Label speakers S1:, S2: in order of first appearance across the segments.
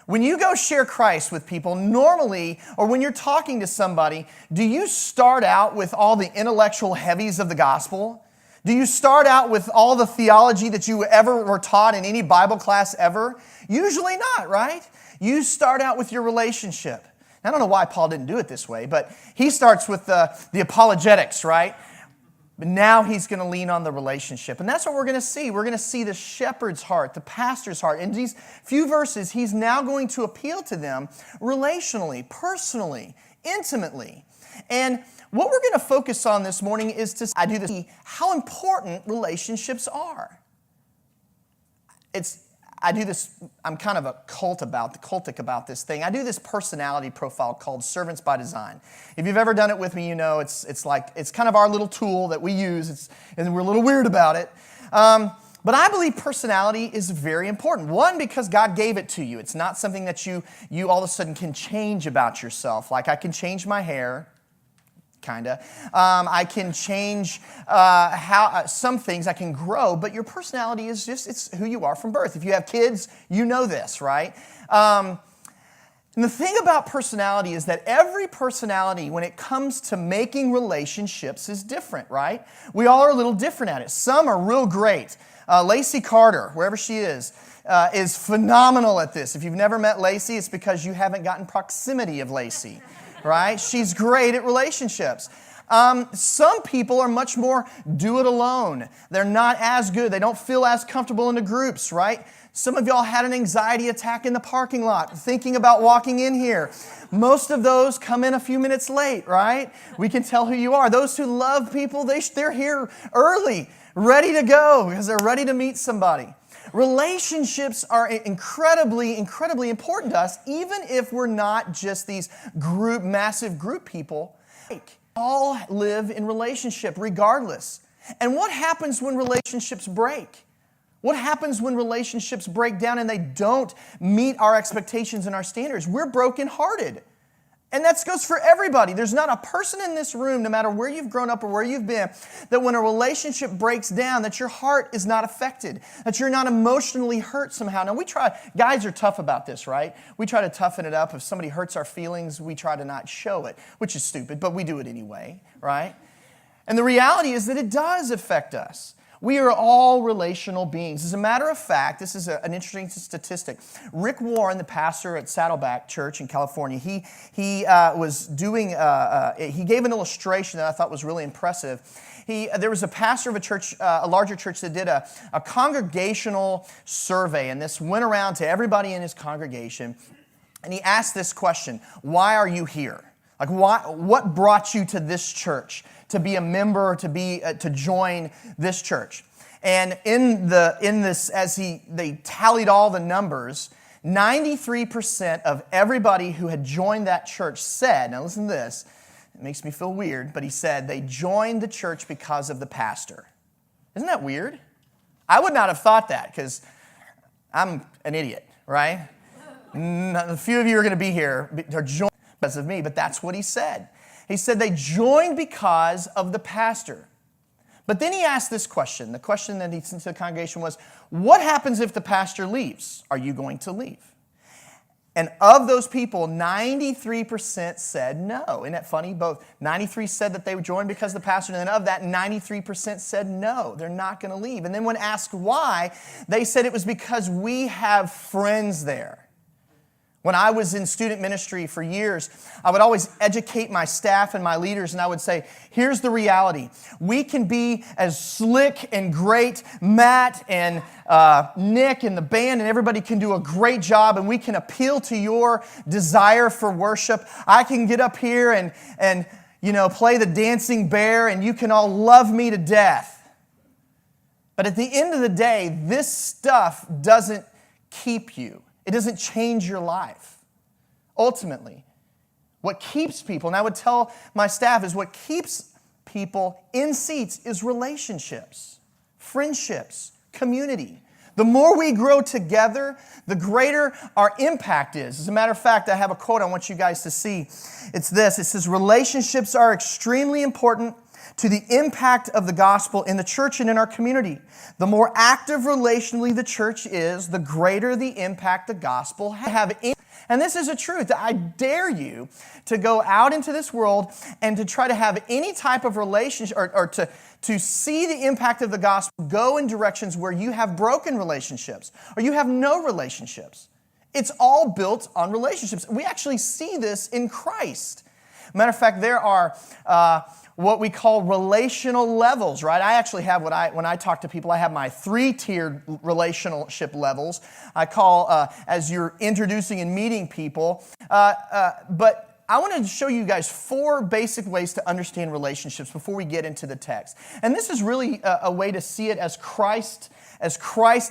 S1: When you go share Christ with people, normally, or when you're talking to somebody, do you start out with all the intellectual heavies of the gospel? Do you start out with all the theology that you ever were taught in any Bible class ever? Usually not, right? You start out with your relationship. I don't know why Paul didn't do it this way, but he starts with the apologetics, right? But now he's going to lean on the relationship. And that's what we're going to see. We're going to see the shepherd's heart, the pastor's heart. In these few verses, he's now going to appeal to them relationally, personally, intimately. And what we're going to focus on this morning is to see how important relationships are. I'm kind of a cultic about this thing. I do this personality profile called Servants by Design. If you've ever done it with me, you know it's kind of our little tool that we use, and we're a little weird about it. But I believe personality is very important. One, because God gave it to you. It's not something that you all of a sudden can change about yourself. Like I can change my hair. Kinda. I can change some things. I can grow, but your personality is it's who you are from birth. If you have kids, you know this, right? And the thing about personality is that every personality, when it comes to making relationships, is different, right? We all are a little different at it. Some are real great. Lacey Carter, wherever she is phenomenal at this. If you've never met Lacey, it's because you haven't gotten proximity of Lacey. Right? She's great at relationships. Some people are much more do it alone. They're not as good. They don't feel as comfortable in the groups, right? Some of y'all had an anxiety attack in the parking lot thinking about walking in here. Most of those come in a few minutes late, right? We can tell who you are. Those who love people, they're here early, ready to go because they're ready to meet somebody. Relationships are incredibly, incredibly important to us, even if we're not just these massive group people. We all live in relationship regardless. And what happens when relationships break? What happens when relationships break down and they don't meet our expectations and our standards? We're brokenhearted. And that goes for everybody. There's not a person in this room, no matter where you've grown up or where you've been, that when a relationship breaks down, that your heart is not affected, that you're not emotionally hurt somehow. Now, guys are tough about this, right? We try to toughen it up. If somebody hurts our feelings, we try to not show it, which is stupid, but we do it anyway, right? And the reality is that it does affect us. We are all relational beings. As a matter of fact, this is an interesting statistic. Rick Warren, the pastor at Saddleback Church in California, he gave an illustration that I thought was really impressive. There was a pastor of a church, a larger church, that did a congregational survey, and this went around to everybody in his congregation, and he asked this question: why are you here? Like, what brought you to this church, to be a member, to join this church? And as they tallied all the numbers, 93% of everybody who had joined that church said, now listen to this, it makes me feel weird, but he said they joined the church because of the pastor. Isn't that weird? I would not have thought that because I'm an idiot, right? A few of you are going to be here or join because of me, but that's what he said. He said they joined because of the pastor. But then he asked this question. The question that he sent to the congregation was, what happens if the pastor leaves? Are you going to leave? And of those people, 93% said no. Isn't that funny? Both 93 said that they would join because of the pastor, and then of that, 93% said no, they're not going to leave. And then when asked why, they said it was because we have friends there. When I was in student ministry for years, I would always educate my staff and my leaders, and I would say, here's the reality. We can be as slick and great, Matt and Nick and the band, and everybody can do a great job, and we can appeal to your desire for worship. I can get up here and play the dancing bear, and you can all love me to death. But at the end of the day, this stuff doesn't keep you. It doesn't change your life. Ultimately, what keeps people, and I would tell my staff, is what keeps people in seats is relationships, friendships, community. The more we grow together, the greater our impact is. As a matter of fact, I have a quote I want you guys to see. It's this. It says, relationships are extremely important to the impact of the gospel in the church and in our community. The more active relationally the church is, the greater the impact the gospel have. And this is a truth. I dare you to go out into this world and to try to have any type of relationship or to see the impact of the gospel go in directions where you have broken relationships or you have no relationships. It's all built on relationships. We actually see this in Christ. Matter of fact, there are what we call relational levels, right? I actually have when I talk to people, I have my 3-tiered relationship levels. I call as you're introducing and meeting people. But I want to show you guys 4 basic ways to understand relationships before we get into the text. And this is really a way to see it as Christ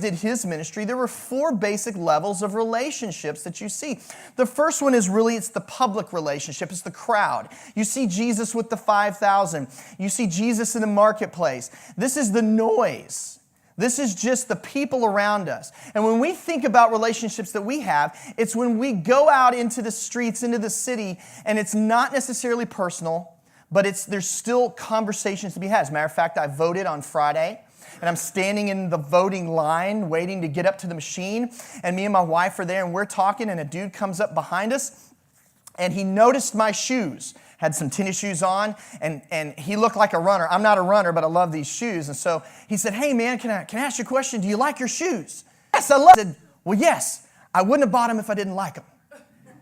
S1: did his ministry. There were 4 basic levels of relationships that you see. The first one is it's the public relationship. It's the crowd. You see Jesus with the 5,000. You see Jesus in the marketplace. This is the noise. This is just the people around us. And when we think about relationships that we have, it's when we go out into the streets, into the city, and it's not necessarily personal, but there's still conversations to be had. As a matter of fact, I voted on Friday. And I'm standing in the voting line waiting to get up to the machine. And me and my wife are there and we're talking and a dude comes up behind us and he noticed my shoes. Had some tennis shoes on and he looked like a runner. I'm not a runner, but I love these shoes. And so he said, "Hey man, can I ask you a question? Do you like your shoes?" "Yes, I love them." I said, "Well, yes, I wouldn't have bought them if I didn't like them."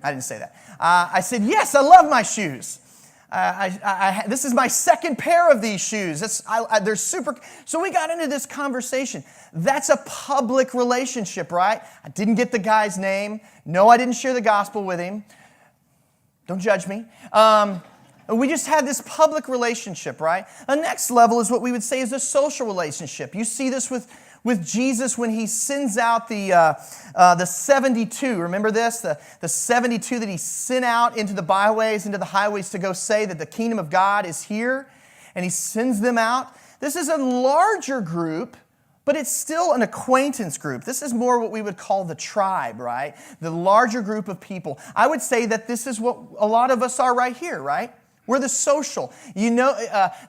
S1: I didn't say that. I said, "Yes, I love my shoes. This is my second pair of these shoes. They're super." So we got into this conversation. That's a public relationship, right? I didn't get the guy's name. No, I didn't share the gospel with him. Don't judge me. We just had this public relationship, right? The next level is what we would say is a social relationship. You see this with Jesus when he sends out the 72. Remember this? The 72 that he sent out into the byways, into the highways to go say that the kingdom of God is here. And he sends them out. This is a larger group, but it's still an acquaintance group. This is more what we would call the tribe, right? The larger group of people. I would say that this is what a lot of us are right here, right? We're the social. You know,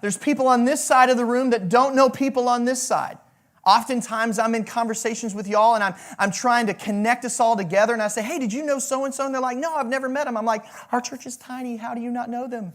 S1: there's people on this side of the room that don't know people on this side. Oftentimes, I'm in conversations with y'all, and I'm trying to connect us all together, and I say, "Hey, did you know so-and-so?" And they're like, "No, I've never met them." I'm like, "Our church is tiny. How do you not know them?"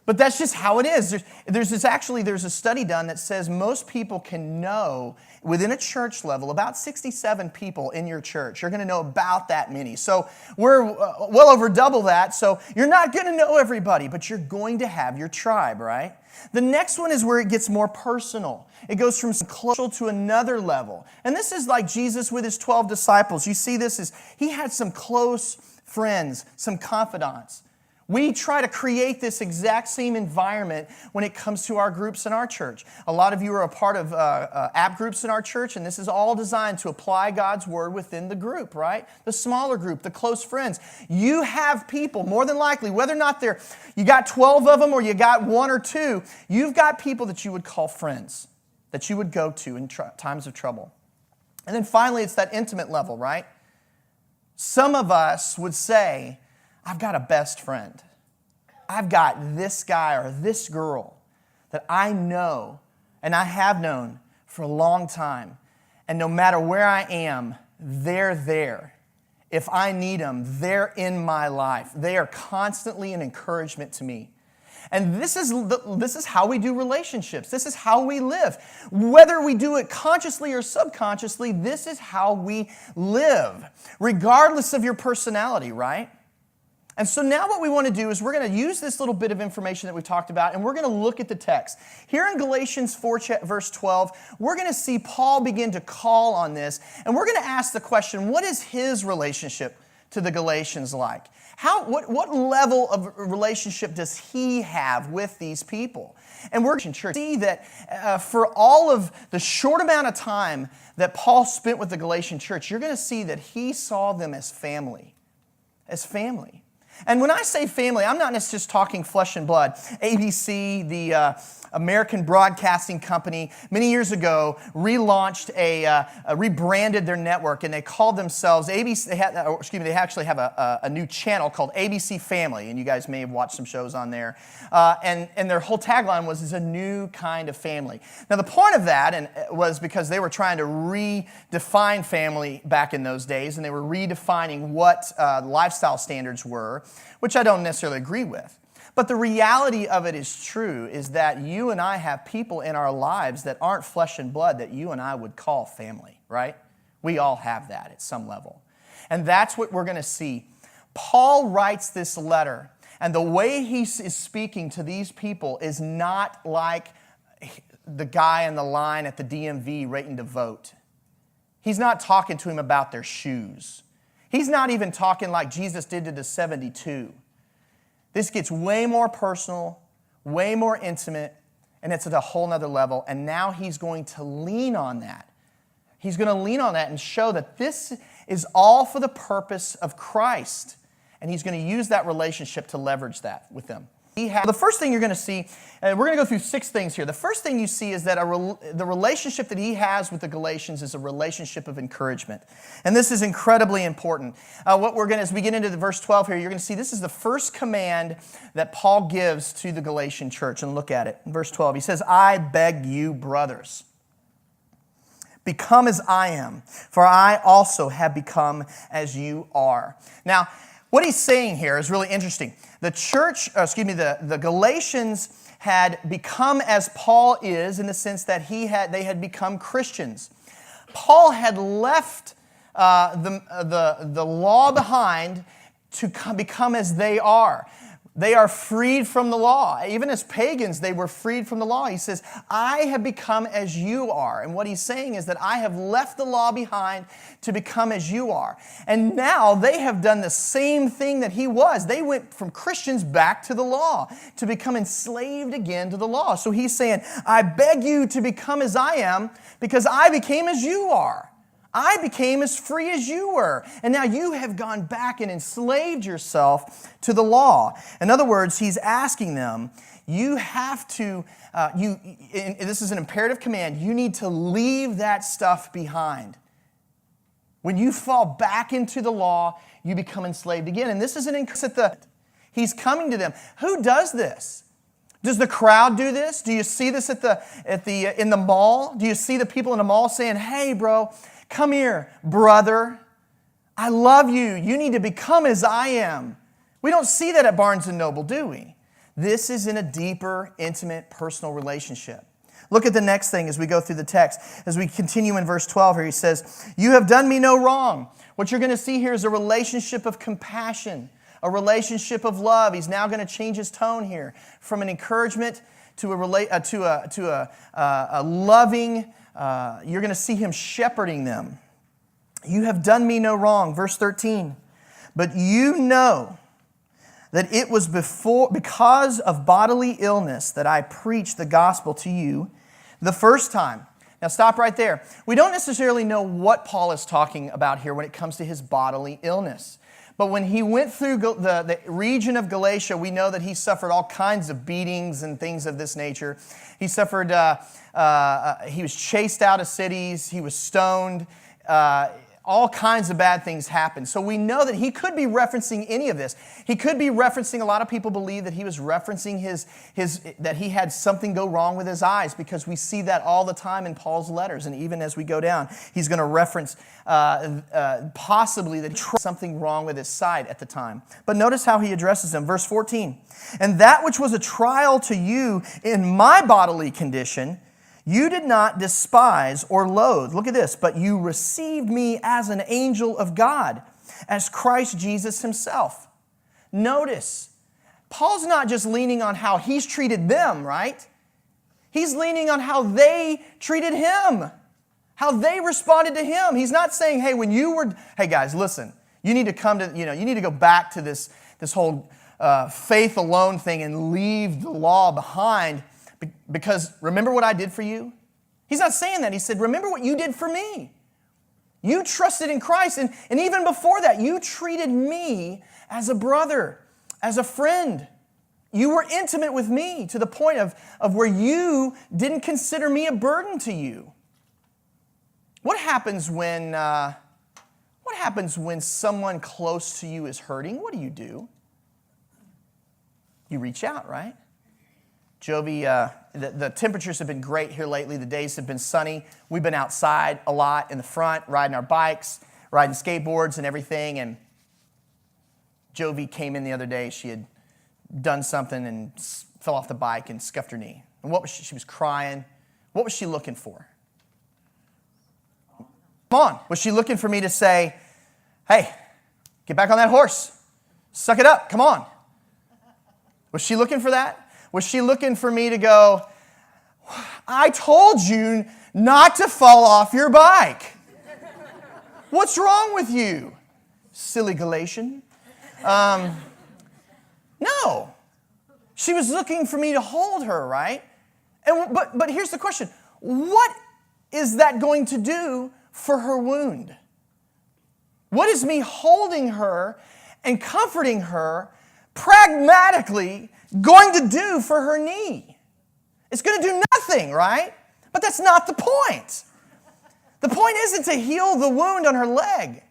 S1: But that's just how it is. There's a study done that says most people can know, within a church level, about 67 people in your church. You're going to know about that many. So we're well over double that. So you're not going to know everybody, but you're going to have your tribe, right? The next one is where it gets more personal. It goes from close to another level. And this is like Jesus with his 12 disciples. You see this as he had some close friends, some confidants. We try to create this exact same environment when it comes to our groups in our church. A lot of you are a part of app groups in our church, and this is all designed to apply God's word within the group, right? The smaller group, the close friends. You have people, more than likely, whether or not you got 12 of them or you got 1 or 2, you've got people that you would call friends, that you would go to in times of trouble. And then finally, it's that intimate level, right? Some of us would say, "I've got a best friend. I've got this guy or this girl that I know and I have known for a long time. And no matter where I am, they're there. If I need them, they're in my life. They are constantly an encouragement to me." And this is how we do relationships. This is how we live. Whether we do it consciously or subconsciously, this is how we live, regardless of your personality, right? And so now what we want to do is we're going to use this little bit of information that we talked about, and we're going to look at the text. Here in Galatians 4, verse 12, we're going to see Paul begin to call on this, and we're going to ask the question, what is his relationship to the Galatians like? What level of relationship does he have with these people? And we're going to see that for all of the short amount of time that Paul spent with the Galatian church, you're going to see that he saw them as family. As family. And when I say family, I'm not just talking flesh and blood. ABC, American broadcasting company, many years ago, rebranded their network, and they called themselves ABC. They actually have a new channel called ABC Family, and you guys may have watched some shows on there. And their whole tagline was, "It's a new kind of family." Now, the point of that was because they were trying to redefine family back in those days, and they were redefining what lifestyle standards were, which I don't necessarily agree with. But the reality of it is true, is that you and I have people in our lives that aren't flesh and blood that you and I would call family, right? We all have that at some level. And that's what we're going to see. Paul writes this letter, and the way he is speaking to these people is not like the guy in the line at the DMV waiting to vote. He's not talking to him about their shoes. He's not even talking like Jesus did to the 72. This gets way more personal, way more intimate, and it's at a whole nother level. And now he's going to lean on that. He's going to lean on that and show that this is all for the purpose of Christ. And he's going to use that relationship to leverage that with them. The first thing you're going to see, and we're going to go through 6 things here. The first thing you see is that the relationship that he has with the Galatians is a relationship of encouragement. And this is incredibly important. As we get into the verse 12 here, you're going to see this is the first command that Paul gives to the Galatian church. And look at it. In verse 12, he says, "I beg you, brothers, become as I am, for I also have become as you are." Now, what he's saying here is really interesting. The Galatians had become as Paul is, in the sense that they had become Christians. Paul had left the law behind to become as they are. They are freed from the law. Even as pagans, they were freed from the law. He says, "I have become as you are." And what he's saying is that I have left the law behind to become as you are. And now they have done the same thing that he was. They went from Christians back to the law, to become enslaved again to the law. So he's saying, "I beg you to become as I am, because I became as you are. I became as free as you were. And now you have gone back and enslaved yourself to the law." In other words, he's asking them, you have to, this is an imperative command, you need to leave that stuff behind. When you fall back into the law, you become enslaved again. And this is he's coming to them. Who does this? Does the crowd do this? Do you see this in the mall? Do you see the people in the mall saying, "Hey, bro, come here, brother. I love you. You need to become as I am"? We don't see that at Barnes & Noble, do we? This is in a deeper, intimate, personal relationship. Look at the next thing as we go through the text. As we continue in verse 12 here, he says, "You have done me no wrong." What you're going to see here is a relationship of compassion, a relationship of love. He's now going to change his tone here from an encouragement to a loving. You're going to see him shepherding them. "You have done me no wrong." Verse 13. "But you know that it was because of bodily illness that I preached the gospel to you the first time." Now stop right there. We don't necessarily know what Paul is talking about here when it comes to his bodily illness. But when he went through the region of Galatia, we know that he suffered all kinds of beatings and things of this nature. He suffered, he was chased out of cities, he was stoned, all kinds of bad things happened. So we know that he could be referencing any of this. He could be referencing, a lot of people believe that he was referencing that he had something go wrong with his eyes, because we see that all the time in Paul's letters. And even as we go down, he's going to reference possibly that something wrong with his sight at the time. But notice how he addresses them. Verse 14, "And that which was a trial to you in my bodily condition, you did not despise or loathe." Look at this. "But you received me as an angel of God, as Christ Jesus himself." Notice, Paul's not just leaning on how he's treated them, right? He's leaning on how they treated him, how they responded to him. He's not saying, hey guys, listen, you need to you need to go back to this whole faith alone thing and leave the law behind. Because remember what I did for you? He's not saying that. He said, remember what you did for me. You trusted in Christ. And even before that, you treated me as a brother, as a friend. You were intimate with me to the point of where you didn't consider me a burden to you. What happens when someone close to you is hurting? What do? You reach out, right? Jovi, the temperatures have been great here lately. The days have been sunny. We've been outside a lot in the front, riding our bikes, riding skateboards and everything. And Jovi came in the other day. She had done something and fell off the bike and scuffed her knee. And what was she? She was crying. What was she looking for? Come on. Was she looking for me to say, hey, get back on that horse. Suck it up. Come on. Was she looking for that? Was she looking for me to go, I told you not to fall off your bike. What's wrong with you, silly Galatian? No. She was looking for me to hold her, right? But here's the question. What is that going to do for her wound? What is me holding her and comforting her pragmatically going to do for her knee? It's going to do nothing, right? But that's not the point. The point isn't to heal the wound on her leg.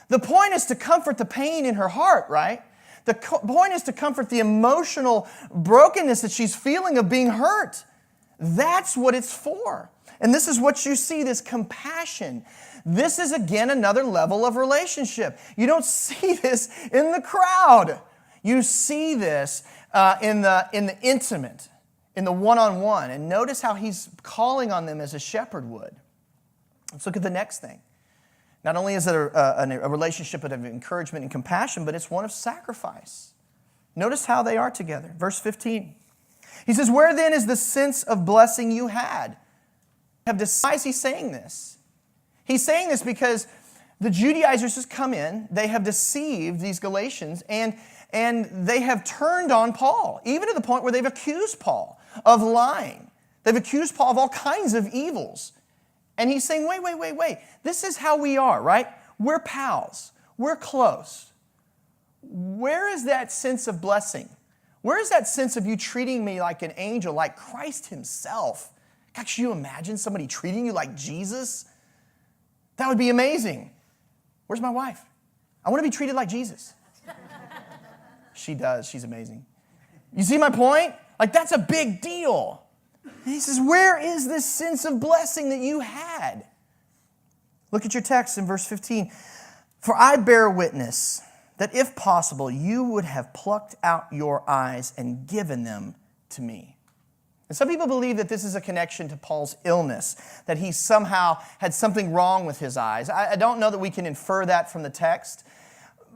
S1: The point is to comfort the pain in her heart, right? The point is to comfort the emotional brokenness that she's feeling of being hurt. That's what it's for. And this is what you see, this compassion. This is, again, another level of relationship. You don't see this in the crowd. You see this in the intimate, in the one-on-one. And notice how he's calling on them as a shepherd would. Let's look at the next thing. Not only is it a relationship of encouragement and compassion, but it's one of sacrifice. Notice how they are together. Verse 15. He says, where then is the sense of blessing you had? Why is he saying this? He's saying this because the Judaizers have come in, they have deceived these Galatians, and they have turned on Paul, even to the point where they've accused Paul of lying. They've accused Paul of all kinds of evils. And he's saying, wait. This is how we are, right? We're pals. We're close. Where is that sense of blessing? Where is that sense of you treating me like an angel, like Christ himself? God, can you imagine somebody treating you like Jesus? That would be amazing. Where's my wife? I want to be treated like Jesus. She does. She's amazing. You see my point? Like, that's a big deal. And he says, where is this sense of blessing that you had? Look at your text in verse 15. For I bear witness that if possible, you would have plucked out your eyes and given them to me. And some people believe that this is a connection to Paul's illness, that he somehow had something wrong with his eyes. I don't know that we can infer that from the text,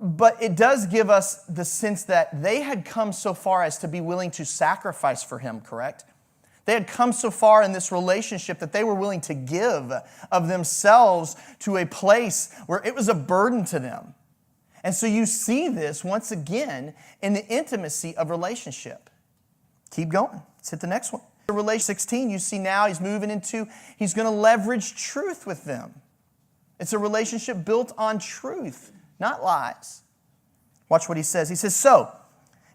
S1: but it does give us the sense that they had come so far as to be willing to sacrifice for him, correct? They had come so far in this relationship that they were willing to give of themselves to a place where it was a burden to them. And so you see this once again in the intimacy of relationship. Keep going. Let's hit the next one. Relation 16, you see now he's moving into, he's going to leverage truth with them. It's a relationship built on truth, not lies. Watch what he says. He says, so,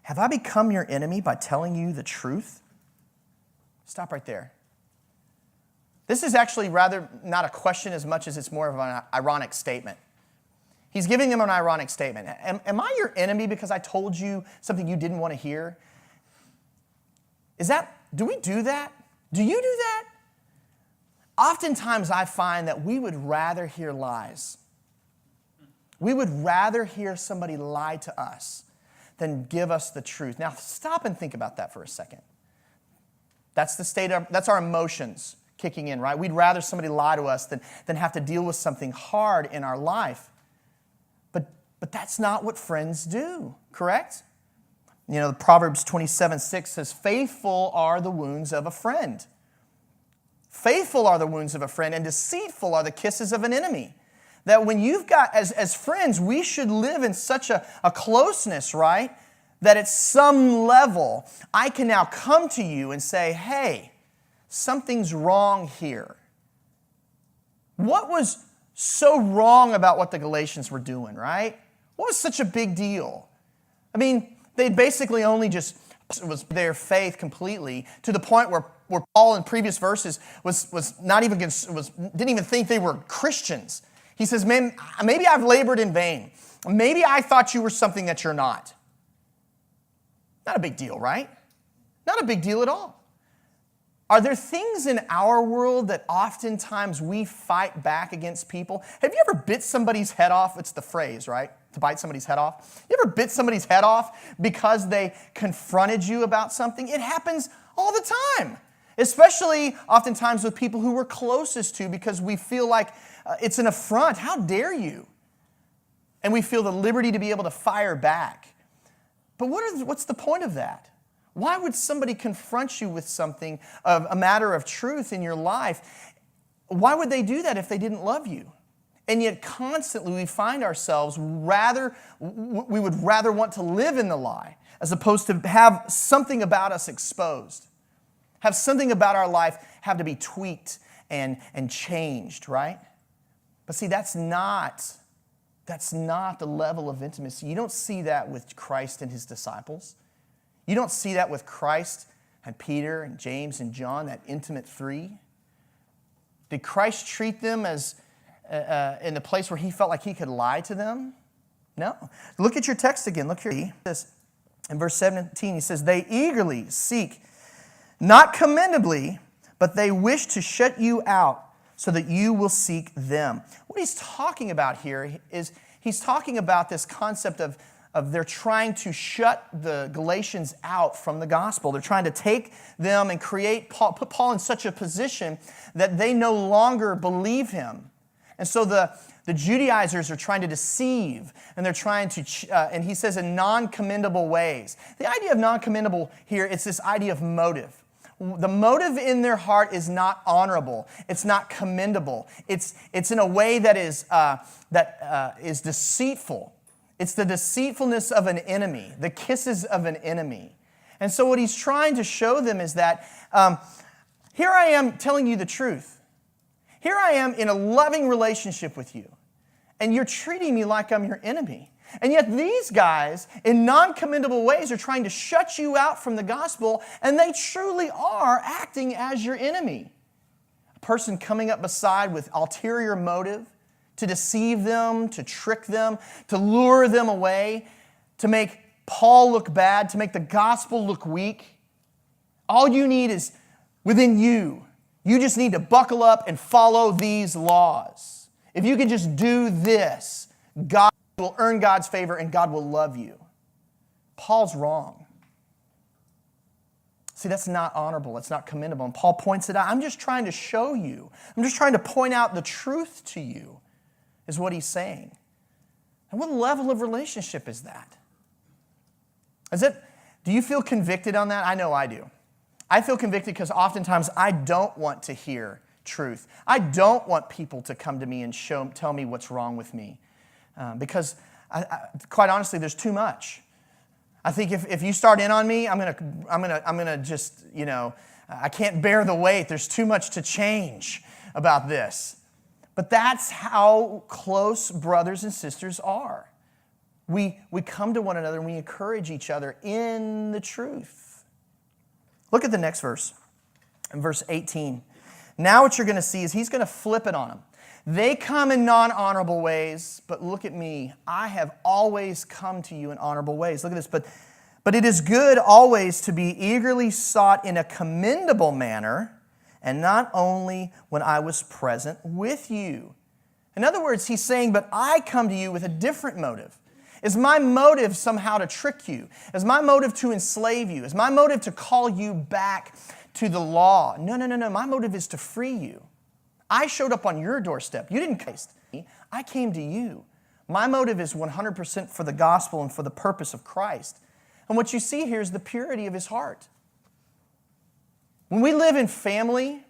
S1: have I become your enemy by telling you the truth? Stop right there. This is actually rather not a question as much as it's more of an ironic statement. He's giving them an ironic statement. Am I your enemy because I told you something you didn't want to hear? Do we do that? Do you do that? Oftentimes I find that we would rather hear lies. We would rather hear somebody lie to us than give us the truth. Now stop and think about that for a second. That's our emotions kicking in, right? We'd rather somebody lie to us than have to deal with something hard in our life. But that's not what friends do, correct? You know, Proverbs 27:6 says, faithful are the wounds of a friend. Faithful are the wounds of a friend, and deceitful are the kisses of an enemy. That when you've got, as friends, we should live in such a closeness, right? That at some level, I can now come to you and say, hey, something's wrong here. What was so wrong about what the Galatians were doing, right? What was such a big deal? I mean, they'd basically only just was their faith completely to the point where Paul in previous verses didn't even think they were Christians. He says, man, maybe I've labored in vain. Maybe I thought you were something that you're not. Not a big deal, right? Not a big deal at all. Are there things in our world that oftentimes we fight back against people? Have you ever bit somebody's head off? It's the phrase, right? To bite somebody's head off. You ever bit somebody's head off because they confronted you about something? It happens all the time, especially oftentimes with people who we're closest to because we feel like it's an affront. How dare you? And we feel the liberty to be able to fire back. But what's the point of that? Why would somebody confront you with something, of a matter of truth in your life? Why would they do that if they didn't love you? And yet constantly we find ourselves we would rather want to live in the lie as opposed to have something about us exposed. Have something about our life have to be tweaked and changed, right? But see, that's not the level of intimacy. You don't see that with Christ and his disciples. You don't see that with Christ and Peter and James and John, that intimate three. Did Christ treat them as in the place where he felt like he could lie to them? No. Look at your text again. Look here. In verse 17, he says, they eagerly seek, not commendably, but they wish to shut you out so that you will seek them. What he's talking about here is he's talking about this concept of they're trying to shut the Galatians out from the gospel. They're trying to take them and put Paul in such a position that they no longer believe him. And so the Judaizers are trying to deceive, and they're trying to, and he says in non-commendable ways. The idea of non-commendable here, it's this idea of motive. The motive in their heart is not honorable. It's not commendable. It's in a way that is deceitful. It's the deceitfulness of an enemy, the kisses of an enemy. And so what he's trying to show them is that here I am telling you the truth. Here I am in a loving relationship with you, and you're treating me like I'm your enemy. And yet these guys, in non-commendable ways, are trying to shut you out from the gospel, and they truly are acting as your enemy. A person coming up beside with ulterior motive, to deceive them, to trick them, to lure them away, to make Paul look bad, to make the gospel look weak. All you need is within you. You just need to buckle up and follow these laws. If you can just do this, God will earn God's favor and God will love you. Paul's wrong. See, that's not honorable. It's not commendable. And Paul points it out. I'm just trying to show you. I'm just trying to point out the truth to you, is what he's saying. And what level of relationship is that? Do you feel convicted on that? I know I do. I feel convicted because oftentimes I don't want to hear truth. I don't want people to come to me and tell me what's wrong with me. Because, quite honestly, there's too much. I think if you start in on me, I'm gonna just, I can't bear the weight. There's too much to change about this. But that's how close brothers and sisters are. We come to one another and we encourage each other in the truth. Look at the next verse, in verse 18. Now what you're going to see is he's going to flip it on them. They come in non-honorable ways, but look at me. I have always come to you in honorable ways. Look at this. But it is good always to be eagerly sought in a commendable manner, and not only when I was present with you. In other words, he's saying, but I come to you with a different motive. Is my motive somehow to trick you? Is my motive to enslave you? Is my motive to call you back to the law? No. My motive is to free you. I showed up on your doorstep. You didn't come to me. I came to you. My motive is 100% for the gospel and for the purpose of Christ. And what you see here is the purity of his heart. When we live in family,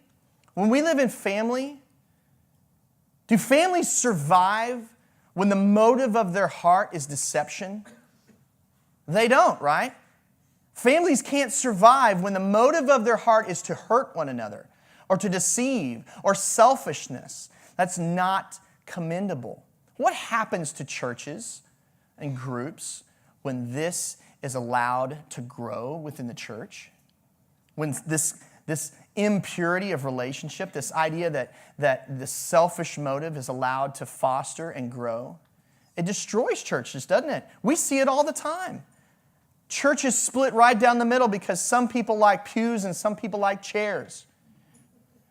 S1: do families survive when the motive of their heart is deception? They don't, right? Families can't survive when the motive of their heart is to hurt one another or to deceive or selfishness. That's not commendable. What happens to churches and groups when this is allowed to grow within the church, when this impurity of relationship, this idea that the selfish motive is allowed to foster and grow, it destroys churches, doesn't it? We see it all the time. Churches split right down the middle because some people like pews and some people like chairs.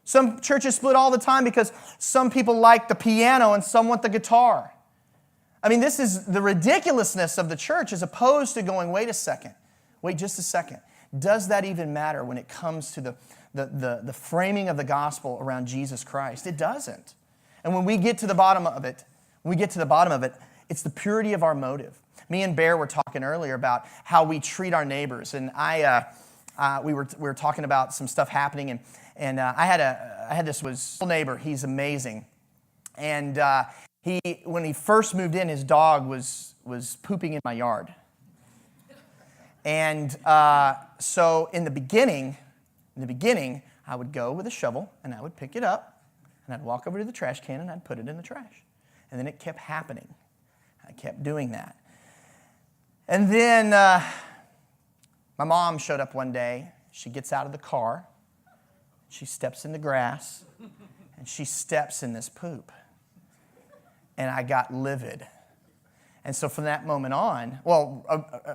S1: Some churches split all the time because some people like the piano and some want the guitar. I mean, this is the ridiculousness of the church as opposed to going, wait just a second. Does that even matter when it comes to the framing of the gospel around Jesus Christ? It doesn't. And when we get to the bottom of it, it's the purity of our motive. Me and Bear were talking earlier about how we treat our neighbors, and we were talking about some stuff happening, and I had this neighbor. He's amazing, and when he first moved in, his dog was pooping in my yard, and so in the beginning, I would go with a shovel and I would pick it up, and I'd walk over to the trash can and I'd put it in the trash, and then it kept happening. I kept doing that. And then my mom showed up one day. She gets out of the car. She steps in the grass. And she steps in this poop. And I got livid. And so from that moment on,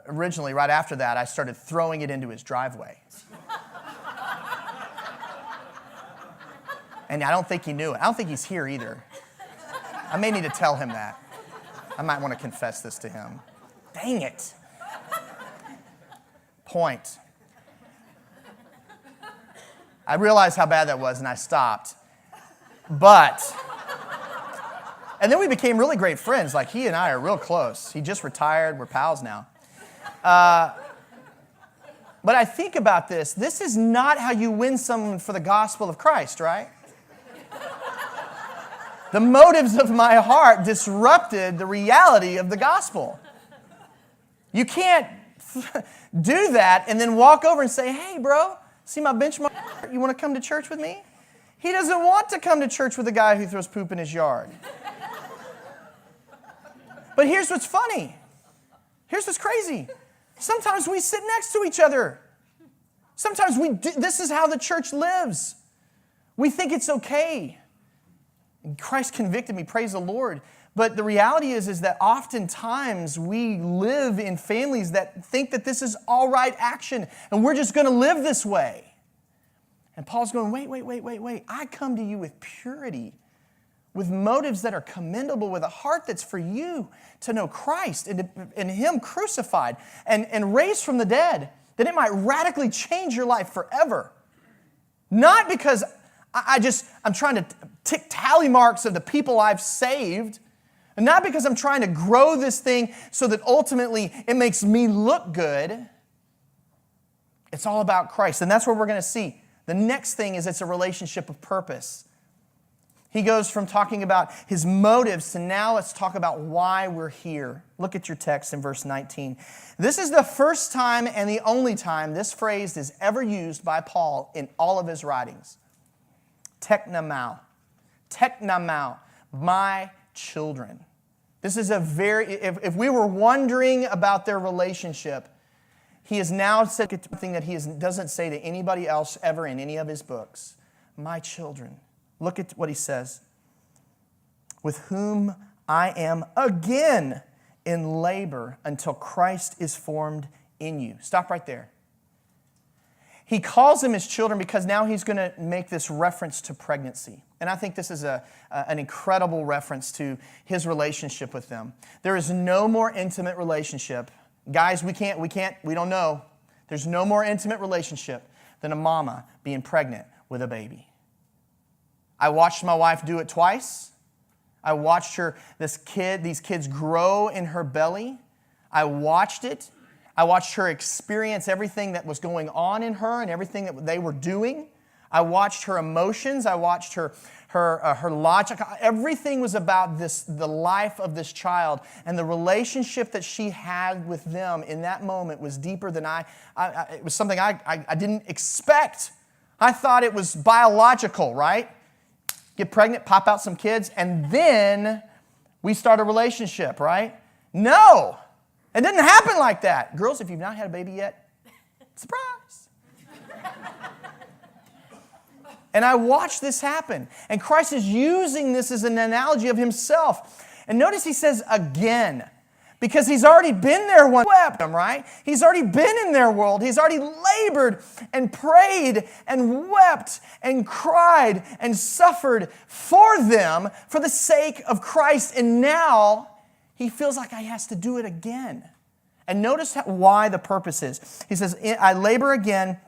S1: originally right after that, I started throwing it into his driveway. And I don't think he knew it. I don't think he's here either. I may need to tell him that. I might want to confess this to him. Dang it. Point. I realized how bad that was and I stopped. And then we became really great friends. Like he and I are real close. He just retired. We're pals now. But I think about this. This is not how you win someone for the gospel of Christ, right? The motives of my heart disrupted the reality of the gospel. You can't do that and then walk over and say, hey, bro, see my benchmark? You want to come to church with me? He doesn't want to come to church with a guy who throws poop in his yard. But here's what's funny. Here's what's crazy. Sometimes we sit next to each other. Sometimes this is how the church lives. We think it's okay. And Christ convicted me, praise the Lord. But the reality is that oftentimes we live in families that think that this is all right action and we're just going to live this way. And Paul's going, wait. I come to you with purity, with motives that are commendable, with a heart that's for you to know Christ and Him crucified and raised from the dead, that it might radically change your life forever. Not because I'm trying to tick tally marks of the people I've saved, and not because I'm trying to grow this thing so that ultimately it makes me look good. It's all about Christ, and that's what we're going to see. The next thing is it's a relationship of purpose. He goes from talking about his motives to now let's talk about why we're here. Look at your text in verse 19. This is the first time and the only time this phrase is ever used by Paul in all of his writings. Teknomao, my children. This is if we were wondering about their relationship, he has now said something that he doesn't say to anybody else ever in any of his books. My children. Look at what he says. With whom I am again in labor until Christ is formed in you. Stop right there. He calls them his children because now he's going to make this reference to pregnancy. And I think this is an incredible reference to his relationship with them. There is no more intimate relationship. Guys, we don't know. There's no more intimate relationship than a mama being pregnant with a baby. I watched my wife do it twice. I watched these kids grow in her belly. I watched it. I watched her experience everything that was going on in her and everything that they were doing. I watched her emotions. I watched her logic. Everything was about the life of this child, and the relationship that she had with them in that moment was deeper than it was something I didn't expect. I thought it was biological, right? Get pregnant, pop out some kids, and then we start a relationship, right? No. It doesn't happen like that. Girls, if you've not had a baby yet, surprise. And I watch this happen. And Christ is using this as an analogy of himself. And notice he says again, because he's already been there once, right? He's already been in their world. He's already labored and prayed and wept and cried and suffered for them for the sake of Christ. And now he feels like he has to do it again. And notice why the purpose is. He says, I labor again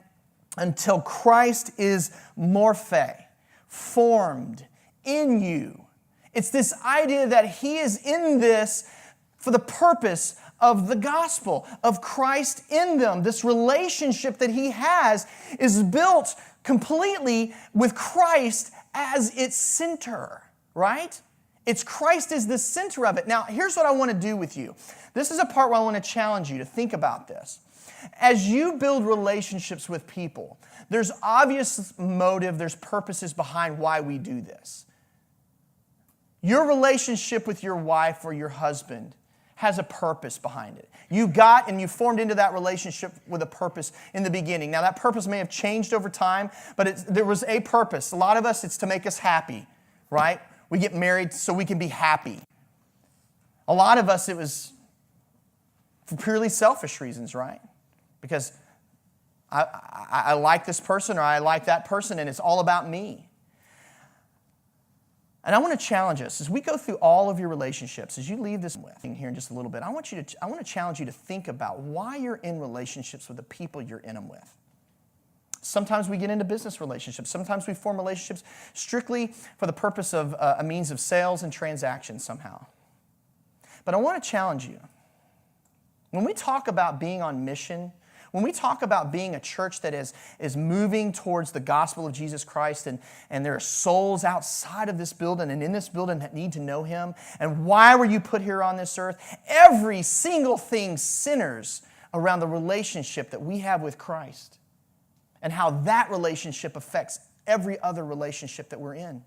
S1: until Christ is morphe, formed in you. It's this idea that he is in this for the purpose of the gospel, of Christ in them. This relationship that he has is built completely with Christ as its center, right? It's Christ is the center of it. Now, here's what I want to do with you. This is a part where I want to challenge you to think about this. As you build relationships with people, there's obvious motive, there's purposes behind why we do this. Your relationship with your wife or your husband has a purpose behind it. You got and you formed into that relationship with a purpose in the beginning. Now, that purpose may have changed over time, but there was a purpose. A lot of us, it's to make us happy, right? We get married so we can be happy. A lot of us, it was for purely selfish reasons, right? Because I like this person or I like that person and it's all about me. And I want to challenge us as we go through all of your relationships, as you leave this here in just a little bit, I want to challenge you to think about why you're in relationships with the people you're in them with. Sometimes we get into business relationships. Sometimes we form relationships strictly for the purpose of a means of sales and transactions somehow. But I want to challenge you. When we talk about being on mission, when we talk about being a church that is moving towards the gospel of Jesus Christ and there are souls outside of this building and in this building that need to know him, and why were you put here on this earth? Every single thing centers around the relationship that we have with Christ and how that relationship affects every other relationship that we're in.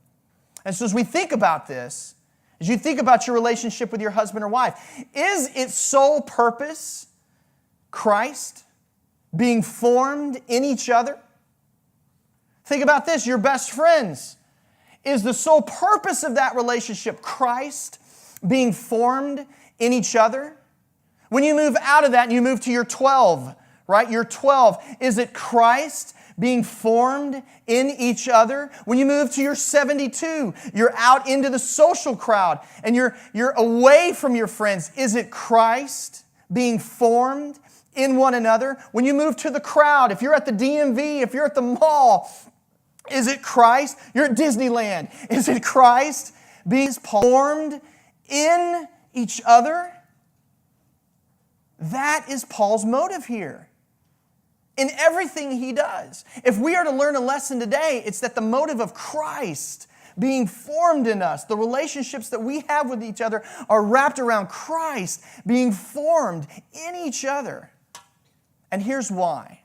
S1: And so as we think about this, as you think about your relationship with your husband or wife, is its sole purpose Christ being formed in each other? Think about this, your best friends. Is the sole purpose of that relationship Christ being formed in each other? When you move out of that and you move to your 12, right? Your 12, is it Christ being formed in each other? When you move to your 72, you're out into the social crowd and you're away from your friends. Is it Christ being formed in one another? When you move to the crowd, if you're at the DMV, if you're at the mall, is it Christ? You're at Disneyland. Is it Christ being formed in each other? That is Paul's motive here. In everything he does. If we are to learn a lesson today, it's that the motive of Christ being formed in us, the relationships that we have with each other are wrapped around Christ being formed in each other. And here's why.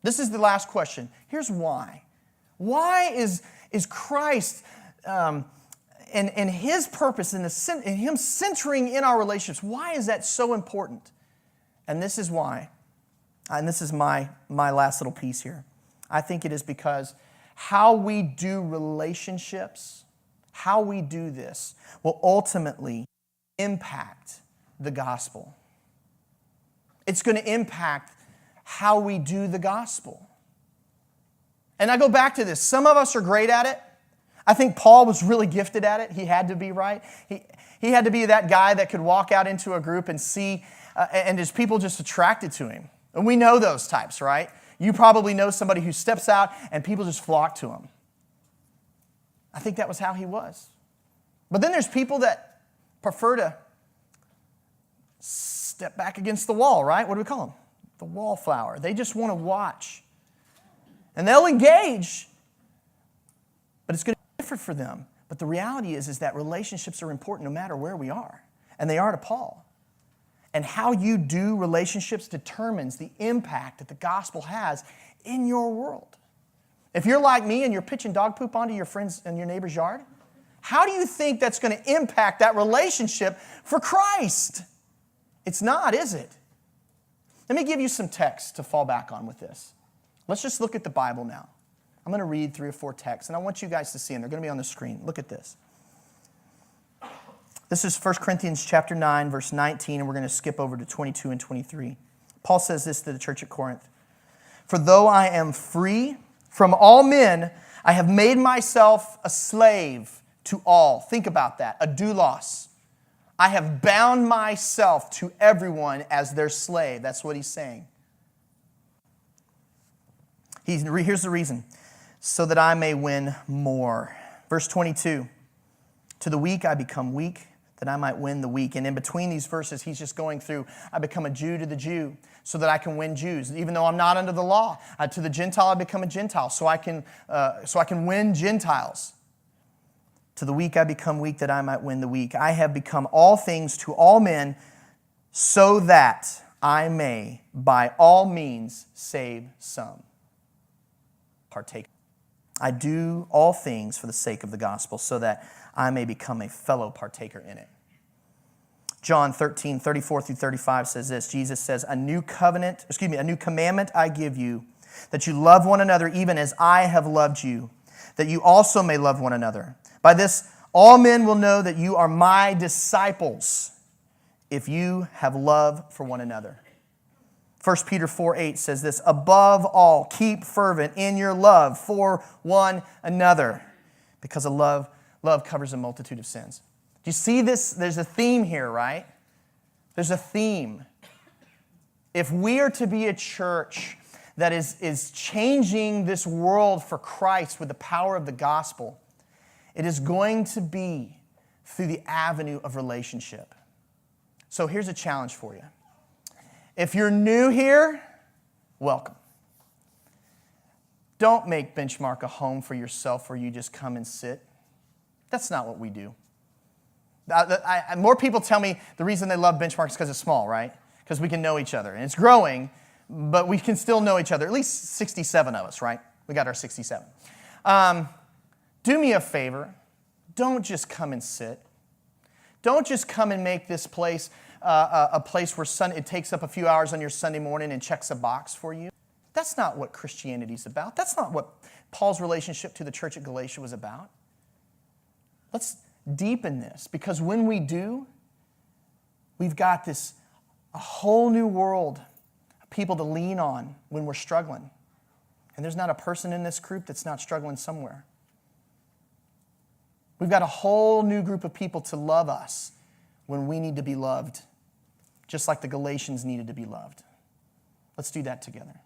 S1: This is the last question. Here's why. Why is Christ and his purpose and him centering in our relationships, why is that so important? And this is why. And this is my last little piece here. I think it is because how we do relationships, how we do this, will ultimately impact the gospel. It's going to impact how we do the gospel. And I go back to this. Some of us are great at it. I think Paul was really gifted at it. He had to be, right? He had to be that guy that could walk out into a group and see, and there's people just attracted to him. And we know those types, right? You probably know somebody who steps out and people just flock to him. I think that was how he was. But then there's people that prefer to step back against the wall, right? What do we call them? The wallflower. They just want to watch. And they'll engage, but it's going to be different for them. But the reality is that relationships are important no matter where we are. And they are to Paul. And how you do relationships determines the impact that the gospel has in your world. If you're like me and you're pitching dog poop onto your friends in your neighbor's yard, how do you think that's going to impact that relationship for Christ? It's not, is it? Let me give you some text to fall back on with this. Let's just look at the Bible now. I'm going to read 3 or 4 texts, and I want you guys to see them. They're going to be on the screen. Look at this. This is 1 Corinthians chapter 9, verse 19, and we're going to skip over to 22 and 23. Paul says this to the church at Corinth. For though I am free from all men, I have made myself a slave to all. Think about that, a doulos. I have bound myself to everyone as their slave. That's what he's saying. Here's the reason. So that I may win more. Verse 22. To the weak I become weak, that I might win the weak. And in between these verses, he's just going through, I become a Jew to the Jew so that I can win Jews. Even though I'm not under the law, to the Gentile I become a Gentile so I can win Gentiles. To the weak I become weak, that I might win the weak. I have become all things to all men so that I may by all means save some. Partake. I do all things for the sake of the gospel so that I may become a fellow partaker in it. John 13, 34 through 35 says this. Jesus says, a new commandment I give you, that you love one another even as I have loved you, that you also may love one another. By this, all men will know that you are my disciples if you have love for one another. 1 Peter 4:8 says this, above all, keep fervent in your love for one another, because love covers a multitude of sins. Do you see this? There's a theme here, right? There's a theme. If we are to be a church that is changing this world for Christ with the power of the gospel, it is going to be through the avenue of relationship. So here's a challenge for you. If you're new here, welcome. Don't make Benchmark a home for yourself where you just come and sit. That's not what we do. More people tell me the reason they love Benchmark is because it's small, right? Because we can know each other. And it's growing, but we can still know each other. At least 67 of us, right? We got our 67. Do me a favor. Don't just come and sit. Don't just come and make this place a place where it takes up a few hours on your Sunday morning and checks a box for you. That's not what Christianity is about. That's not what Paul's relationship to the church at Galatia was about. Let's deepen this, because when we do, we've got a whole new world of people to lean on when we're struggling. And there's not a person in this group that's not struggling somewhere. We've got a whole new group of people to love us when we need to be loved, just like the Galatians needed to be loved. Let's do that together.